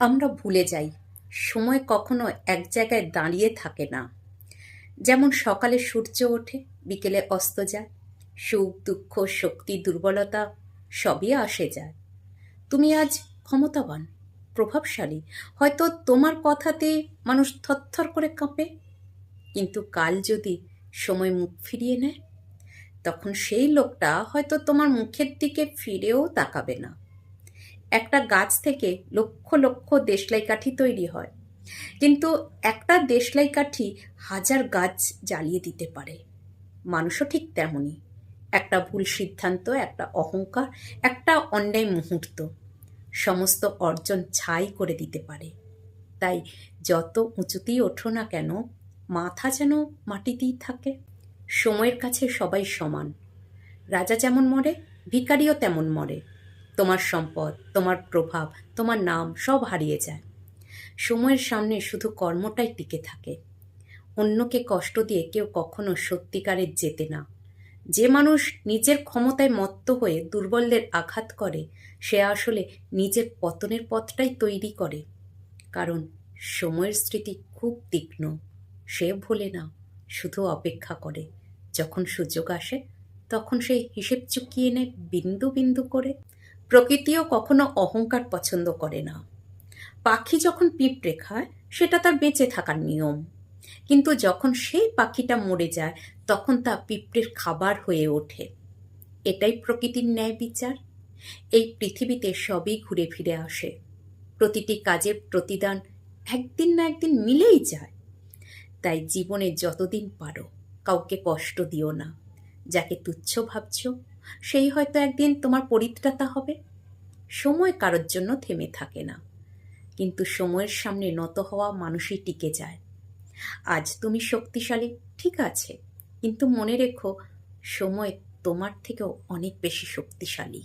আমরা ভুলে যাই সময় কখনো এক জায়গায় দাঁড়িয়ে থাকে না। যেমন সকালে সূর্য ওঠে, বিকেলে অস্ত যায়। সুখ দুঃখ শক্তি দুর্বলতা সবই আসে যায়। তুমি আজ ক্ষমতাবান, প্রভাবশালী, হয়তো তোমার কথাতে মানুষ থরথর করে কাঁপে। কিন্তু কাল যদি সময় মুখ ফিরিয়ে নেয়, তখন সেই লোকটা হয়তো তোমার মুখের দিকে ফিরেও তাকাবে না। একটা গাছ থেকে লক্ষ লক্ষ দেশলাই কাঠি তৈরি হয়, কিন্তু একটা দেশলাই কাঠি হাজার গাছ জ্বালিয়ে দিতে পারে। মানুষও ঠিক তেমনই। একটা ভুল সিদ্ধান্ত, একটা অহংকার, একটা অন্যায় মুহূর্ত সমস্ত অর্জন ছাই করে দিতে পারে। তাই যত উঁচুতেই ওঠো না কেন, মাথা যেন মাটিতেই থাকে। সময়ের কাছে সবাই সমান। রাজা যেমন মরে, ভিখারিও তেমন মরে। তোমার সম্পদ, তোমার প্রভাব, তোমার নাম সব হারিয়ে যায়। সময়ের সামনে শুধু কর্মটাই টিকে থাকে। অন্যকে কষ্ট দিয়ে কেউ কখনো সত্যিকারের জেতে না। যে মানুষ নিজের ক্ষমতায় মত্ত হয়ে দুর্বলদের আঘাত করে, সে আসলে নিজের পতনের পথটাই তৈরি করে। কারণ সময়ের স্মৃতি খুব তীক্ষ্ণ। সে ভোলে না, শুধু অপেক্ষা করে। যখন সুযোগ আসে, তখন সে হিসেব চুকিয়ে নেয় বিন্দু বিন্দু করে। প্রকৃতিও কখনো অহংকার পছন্দ করে না। পাখি যখন পিঁপড়ে খায়, সেটা তার বেঁচে থাকার নিয়ম। কিন্তু যখন সেই পাখিটা মরে যায়, তখন তা পিঁপড়ের খাবার হয়ে ওঠে। এটাই প্রকৃতির ন্যায় বিচার। এই পৃথিবীতে সবই ঘুরে ফিরে আসে। প্রতিটি কাজের প্রতিদান একদিন না একদিন মিলেই যায়। তাই জীবনে যতদিন পারো কাউকে কষ্ট দিও না। যাকে তুচ্ছ ভাবছ, সেই হয়তো একদিন তোমার পরিত্রাতা হবে। সময় কারোর জন্য থেমে থাকে না, কিন্তু সময়ের সামনে নত হওয়া মানুষই টিকে যায়। আজ তুমি শক্তিশালী, ঠিক আছে, কিন্তু মনে রেখো, সময় তোমার থেকেও অনেক বেশি শক্তিশালী।